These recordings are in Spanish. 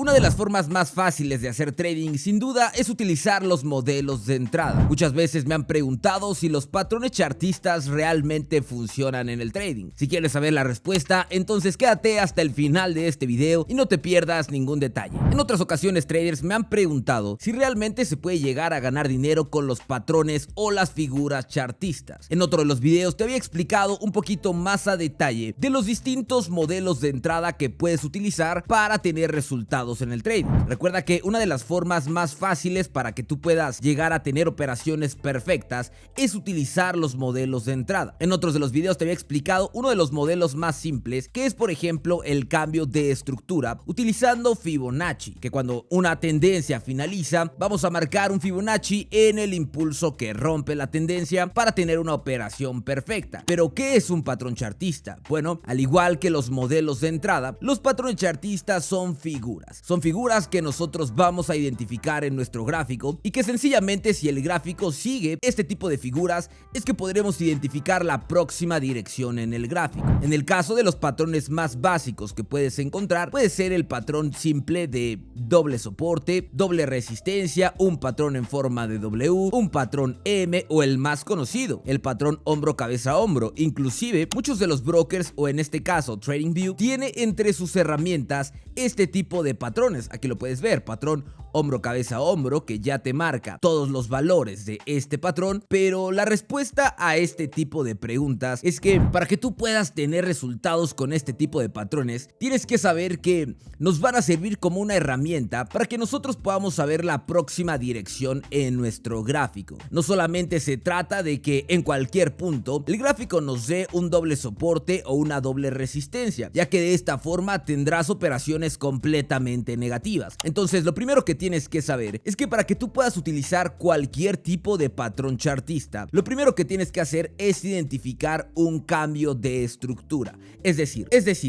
Una de las formas más fáciles de hacer trading, sin duda, es utilizar los modelos de entrada. Muchas veces me han preguntado si los patrones chartistas realmente funcionan en el trading. Si quieres saber la respuesta, entonces quédate hasta el final de este video y no te pierdas ningún detalle. En otras ocasiones, traders me han preguntado si realmente se puede llegar a ganar dinero con los patrones o las figuras chartistas. En otro de los videos te había explicado un poquito más a detalle de los distintos modelos de entrada que puedes utilizar para tener resultados en el trading. Recuerda que una de las formas más fáciles para que tú puedas llegar a tener operaciones perfectas es utilizar los modelos de entrada. En otros de los videos te había explicado uno de los modelos más simples, que es por ejemplo el cambio de estructura utilizando Fibonacci, que cuando una tendencia finaliza vamos a marcar un Fibonacci en el impulso que rompe la tendencia para tener una operación perfecta. Pero ¿qué es un patrón chartista? Bueno, al igual que los modelos de entrada, los patrones chartistas son figuras. Son figuras que nosotros vamos a identificar en nuestro gráfico y que sencillamente, si el gráfico sigue este tipo de figuras, es que podremos identificar la próxima dirección en el gráfico. En el caso de los patrones más básicos que puedes encontrar, puede ser el patrón simple de doble soporte, doble resistencia, un patrón en forma de W, un patrón M o el más conocido, el patrón hombro cabeza hombro. Inclusive muchos de los brokers, o en este caso TradingView, tiene entre sus herramientas este tipo de patrones. Aquí lo puedes ver, patrón hombro cabeza hombro, que ya te marca todos los valores de este patrón. Pero la respuesta a este tipo de preguntas es que para que tú puedas tener resultados con este tipo de patrones, tienes que saber que nos van a servir como una herramienta para que nosotros podamos saber la próxima dirección en nuestro gráfico. No solamente se trata de que en cualquier punto el gráfico nos dé un doble soporte o una doble resistencia, ya que de esta forma tendrás operaciones completamente negativas. Entonces, lo primero que tienes que saber es que para que tú puedas utilizar cualquier tipo de patrón chartista, lo primero que tienes que hacer es identificar un cambio de estructura. Es decir,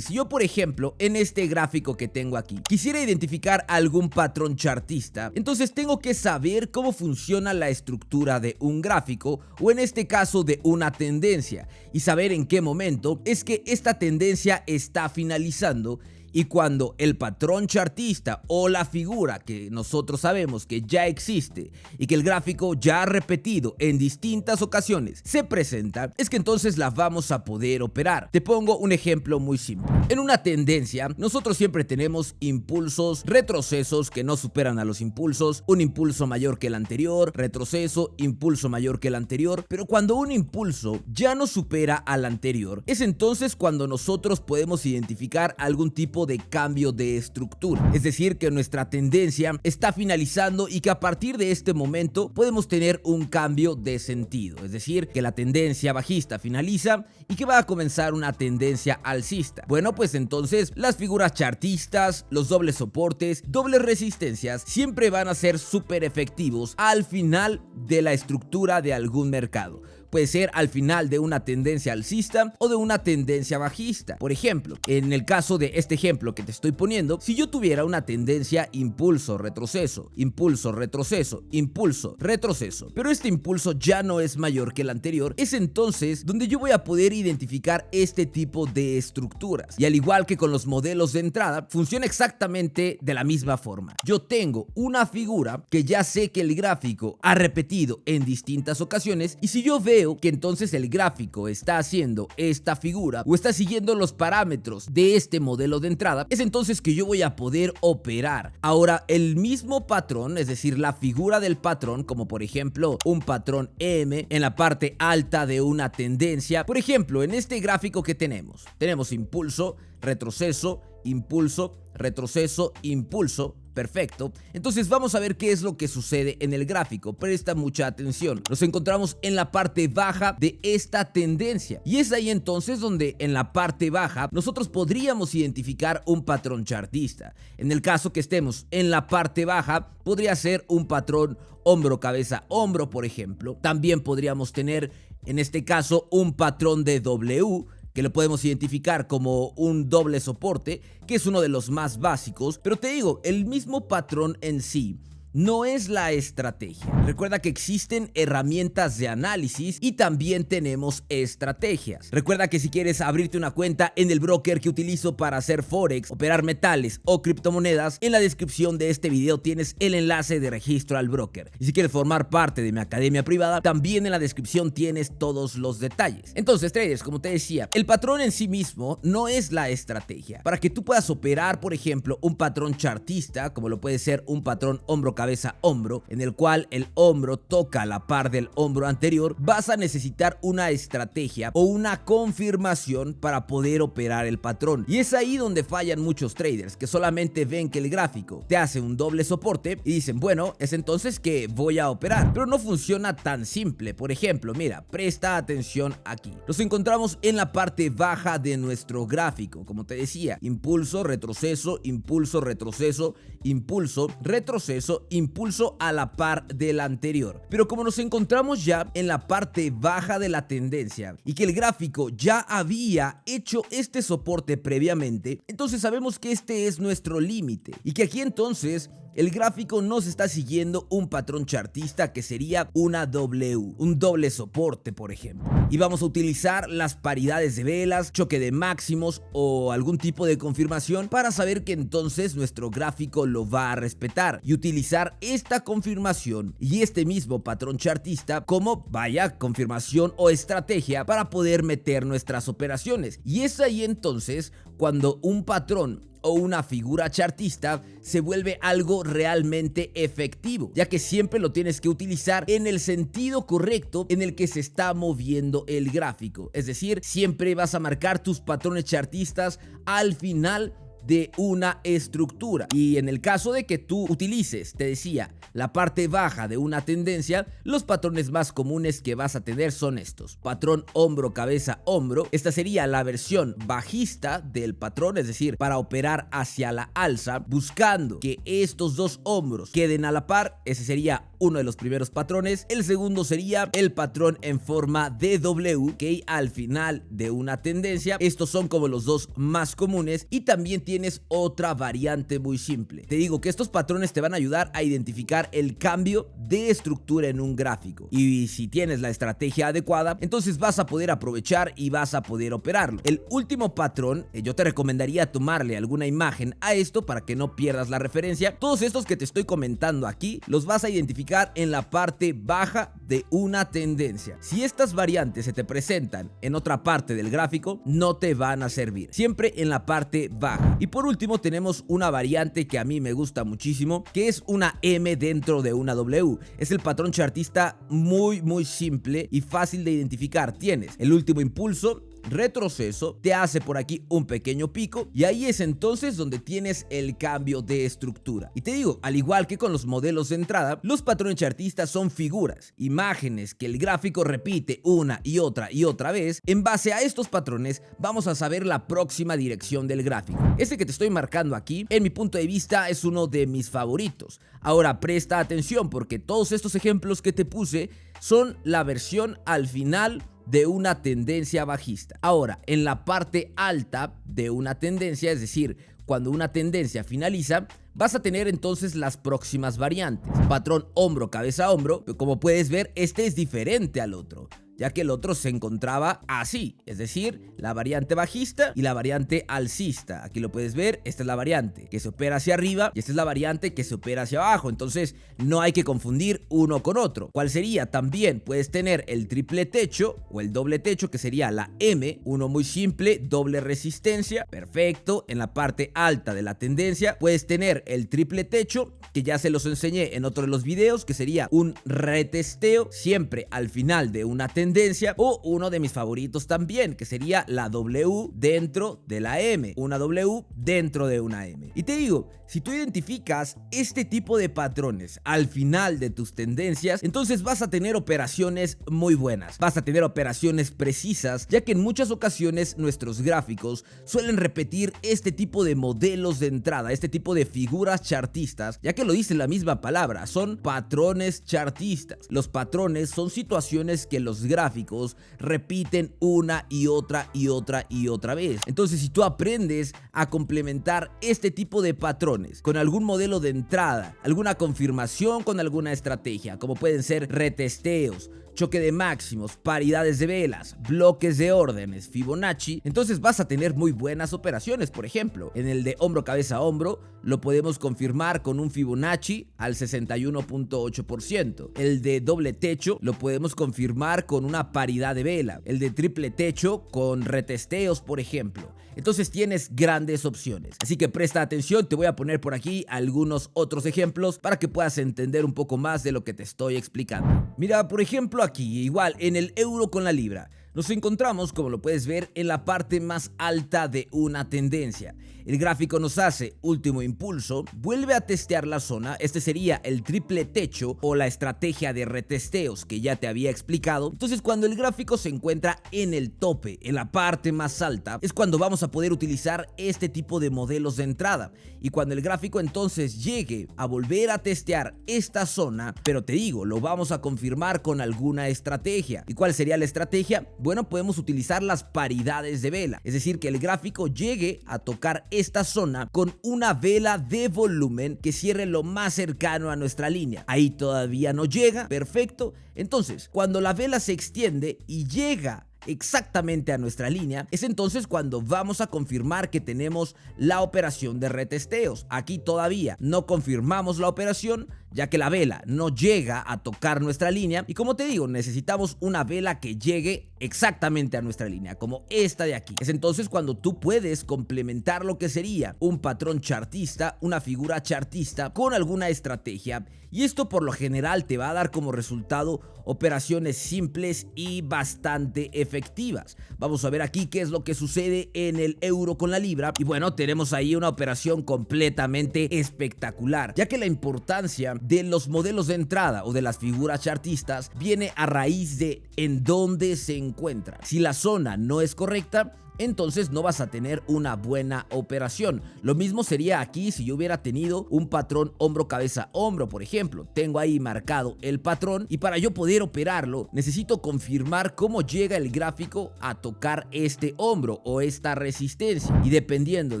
si yo, por ejemplo, en este gráfico que tengo aquí, quisiera identificar algún patrón chartista, entonces tengo que saber cómo funciona la estructura de un gráfico, o en este caso de una tendencia, y saber en qué momento es que esta tendencia está finalizando. Y cuando el patrón chartista o la figura que nosotros sabemos que ya existe y que el gráfico ya ha repetido en distintas ocasiones se presenta, es que entonces la vamos a poder operar. Te pongo un ejemplo muy simple. En una tendencia, nosotros siempre tenemos impulsos, retrocesos que no superan a los impulsos, un impulso mayor que el anterior, retroceso, impulso mayor que el anterior. Pero cuando un impulso ya no supera al anterior, es entonces cuando nosotros podemos identificar algún tipo de cambio de estructura. Es decir, que nuestra tendencia está finalizando y que a partir de este momento podemos tener un cambio de sentido. Es decir, que la tendencia bajista finaliza y que va a comenzar una tendencia alcista. Bueno, pues entonces las figuras chartistas, los dobles soportes, dobles resistencias siempre van a ser súper efectivos al final de la estructura de algún mercado. Puede ser al final de una tendencia alcista o de una tendencia bajista. Por ejemplo, en el caso de este ejemplo que te estoy poniendo, si yo tuviera una tendencia impulso, retroceso, impulso, retroceso, impulso, retroceso, pero este impulso ya no es mayor que el anterior, es entonces donde yo voy a poder identificar este tipo de estructuras. Y al igual que con los modelos de entrada, funciona exactamente de la misma forma. Yo tengo una figura que ya sé que el gráfico ha repetido en distintas ocasiones, y si yo veo que entonces el gráfico está haciendo esta figura o está siguiendo los parámetros de este modelo de entrada, es entonces que yo voy a poder operar. Ahora, el mismo patrón, es decir, la figura del patrón, como por ejemplo un patrón M en la parte alta de una tendencia. Por ejemplo, en este gráfico que tenemos impulso, retroceso, impulso, retroceso, impulso. Perfecto, entonces vamos a ver qué es lo que sucede en el gráfico. Presta mucha atención. Nos encontramos en la parte baja de esta tendencia, y es ahí entonces donde en la parte baja nosotros podríamos identificar un patrón chartista. En el caso que estemos en la parte baja, podría ser un patrón hombro cabeza hombro, por ejemplo. También podríamos tener en este caso un patrón de W, que lo podemos identificar como un doble soporte, que es uno de los más básicos. Pero te digo, el mismo patrón en sí no es la estrategia. Recuerda que existen herramientas de análisis y también tenemos estrategias. Recuerda que si quieres abrirte una cuenta en el broker que utilizo para hacer forex, operar metales o criptomonedas, en la descripción de este video tienes el enlace de registro al broker. Y si quieres formar parte de mi academia privada, también en la descripción tienes todos los detalles. Entonces, traders, como te decía, el patrón en sí mismo no es la estrategia. Para que tú puedas operar, por ejemplo, un patrón chartista, como lo puede ser un patrón hombro cabeza hombro, en el cual el hombro toca a la par del hombro anterior, vas a necesitar una estrategia o una confirmación para poder operar el patrón. Y es ahí donde fallan muchos traders, que solamente ven que el gráfico te hace un doble soporte y dicen, bueno, es entonces que voy a operar. Pero no funciona tan simple. Por ejemplo, mira, presta atención aquí. Nos encontramos en la parte baja de nuestro gráfico. Como te decía, impulso, retroceso, impulso, retroceso, impulso, retroceso, impulso a la par del anterior. Pero como nos encontramos ya en la parte baja de la tendencia y que el gráfico ya había hecho este soporte previamente, entonces sabemos que este es nuestro límite y que aquí entonces el gráfico nos está siguiendo un patrón chartista que sería una W, un doble soporte, por ejemplo. Y vamos a utilizar las paridades de velas, choque de máximos o algún tipo de confirmación para saber que entonces nuestro gráfico lo va a respetar y utilizar esta confirmación y este mismo patrón chartista como, vaya, confirmación o estrategia para poder meter nuestras operaciones. Y es ahí entonces cuando un patrón o una figura chartista se vuelve algo realmente efectivo, ya que siempre lo tienes que utilizar en el sentido correcto en el que se está moviendo el gráfico. Es decir, siempre vas a marcar tus patrones chartistas al final de una estructura. Y en el caso de que tú utilices, te decía, la parte baja de una tendencia, los patrones más comunes que vas a tener son estos: patrón hombro cabeza hombro. Esta sería la versión bajista del patrón, es decir, para operar hacia la alza, buscando que estos dos hombros queden a la par. Ese sería uno de los primeros patrones. El segundo sería el patrón en forma de W, que al final de una tendencia. Estos son como los dos más comunes. Y también tienes otra variante muy simple. Te digo que estos patrones te van a ayudar a identificar el cambio de estructura en un gráfico. Y si tienes la estrategia adecuada, entonces vas a poder aprovechar y vas a poder operarlo. El último patrón, yo te recomendaría tomarle alguna imagen a esto para que no pierdas la referencia. Todos estos que te estoy comentando aquí los vas a identificar en la parte baja de una tendencia. Si estas variantes se te presentan en otra parte del gráfico, no te van a servir. Siempre en la parte baja. Y por último tenemos una variante que a mí me gusta muchísimo, que es una M dentro de una W. Es el patrón chartista muy simple y fácil de identificar. Tienes el último impulso, retroceso, te hace por aquí un pequeño pico y ahí es entonces donde tienes el cambio de estructura. Y te digo, al igual que con los modelos de entrada, los patrones chartistas son figuras, imágenes que el gráfico repite una y otra vez. En base a estos patrones vamos a saber la próxima dirección del gráfico. Este que te estoy marcando aquí, en mi punto de vista, es uno de mis favoritos. Ahora presta atención porque todos estos ejemplos que te puse son la versión al final de una tendencia bajista. Ahora, en la parte alta de una tendencia, es decir, cuando una tendencia finaliza, vas a tener entonces las próximas variantes. Patrón hombro, cabeza, hombro. Como puedes ver, este es diferente al otro, ya que el otro se encontraba así, es decir, la variante bajista y la variante alcista. Aquí lo puedes ver, esta es la variante que se opera hacia arriba y esta es la variante que se opera hacia abajo, entonces no hay que confundir uno con otro. ¿Cuál sería? También puedes tener el triple techo o el doble techo, que sería la M, uno muy simple, doble resistencia, perfecto. En la parte alta de la tendencia puedes tener el triple techo, que ya se los enseñé en otro de los videos, que sería un retesteo siempre al final de una tendencia, o uno de mis favoritos también, que sería la W dentro de la M, una W dentro de una M. Y te digo, si tú identificas este tipo de patrones al final de tus tendencias, entonces vas a tener operaciones muy buenas, vas a tener operaciones precisas, ya que en muchas ocasiones nuestros gráficos suelen repetir este tipo de modelos de entrada, este tipo de figuras chartistas, ya que lo dice la misma palabra, son patrones chartistas. Los patrones son situaciones que los gráficos repiten una y otra vez. Entonces, si tú aprendes a complementar este tipo de patrones con algún modelo de entrada, alguna confirmación con alguna estrategia, como pueden ser retesteos, choque de máximos, paridades de velas, bloques de órdenes, Fibonacci, entonces vas a tener muy buenas operaciones. Por ejemplo, en el de hombro, cabeza, hombro, lo podemos confirmar con un Fibonacci al 61.8%. El de doble techo lo podemos confirmar con una paridad de vela. El de triple techo con retesteos, por ejemplo. Entonces tienes grandes opciones. Así que presta atención, te voy a poner por aquí algunos otros ejemplos para que puedas entender un poco más de lo que te estoy explicando. Mira, por ejemplo, aquí, igual, en el euro con la libra, nos encontramos, como lo puedes ver, en la parte más alta de una tendencia. El gráfico nos hace último impulso, vuelve a testear la zona, este sería el triple techo o la estrategia de retesteos que ya te había explicado. Entonces, cuando el gráfico se encuentra en el tope, en la parte más alta, es cuando vamos a poder utilizar este tipo de modelos de entrada. Y cuando el gráfico entonces llegue a volver a testear esta zona, pero te digo, lo vamos a confirmar con alguna estrategia. ¿Y cuál sería la estrategia? Bueno, podemos utilizar las paridades de vela, es decir, que el gráfico llegue a tocar esta zona con una vela de volumen que cierre lo más cercano a nuestra línea. Ahí todavía no llega, perfecto. Entonces, cuando la vela se extiende y llega exactamente a nuestra línea, es entonces cuando vamos a confirmar que tenemos la operación de retesteos. Aquí todavía no confirmamos la operación, ya que la vela no llega a tocar nuestra línea, y como te digo, necesitamos una vela que llegue exactamente a nuestra línea, como esta de aquí. Es entonces cuando tú puedes complementar lo que sería un patrón chartista, una figura chartista con alguna estrategia, y esto por lo general te va a dar como resultado operaciones simples y bastante efectivas. Vamos a ver aquí qué es lo que sucede en el euro con la libra, y bueno, tenemos ahí una operación completamente espectacular, ya que la importancia de los modelos de entrada o de las figuras chartistas viene a raíz de en dónde se encuentra. Si la zona no es correcta, entonces no vas a tener una buena operación. Lo mismo sería aquí si yo hubiera tenido un patrón hombro, cabeza, hombro, por ejemplo. Tengo ahí marcado el patrón, y para yo poder operarlo necesito confirmar cómo llega el gráfico a tocar este hombro o esta resistencia, y dependiendo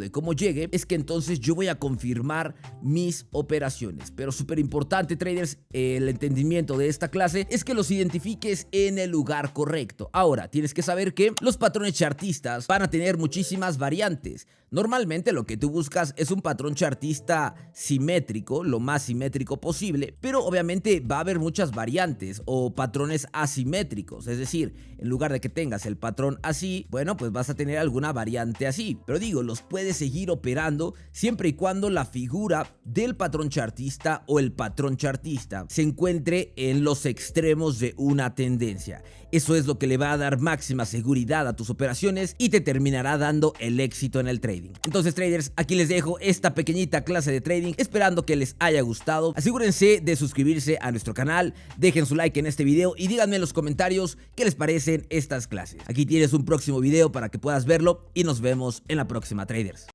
de cómo llegue es que entonces yo voy a confirmar mis operaciones. Pero súper importante, traders, el entendimiento de esta clase es que los identifiques en el lugar correcto. Ahora, tienes que saber que los patrones chartistas van a tener muchísimas variantes. Normalmente lo que tú buscas es un patrón chartista simétrico, lo más simétrico posible, pero obviamente va a haber muchas variantes o patrones asimétricos, es decir, en lugar de que tengas el patrón así, bueno, pues vas a tener alguna variante así. Pero digo, los puedes seguir operando siempre y cuando la figura del patrón chartista o el patrón chartista se encuentre en los extremos de una tendencia. Eso es lo que le va a dar máxima seguridad a tus operaciones y te terminará dando el éxito en el trading. Entonces, traders, aquí les dejo esta pequeñita clase de trading, esperando que les haya gustado. Asegúrense de suscribirse a nuestro canal, dejen su like en este video y díganme en los comentarios qué les parecen estas clases. Aquí tienes un próximo video para que puedas verlo y nos vemos en la próxima, traders.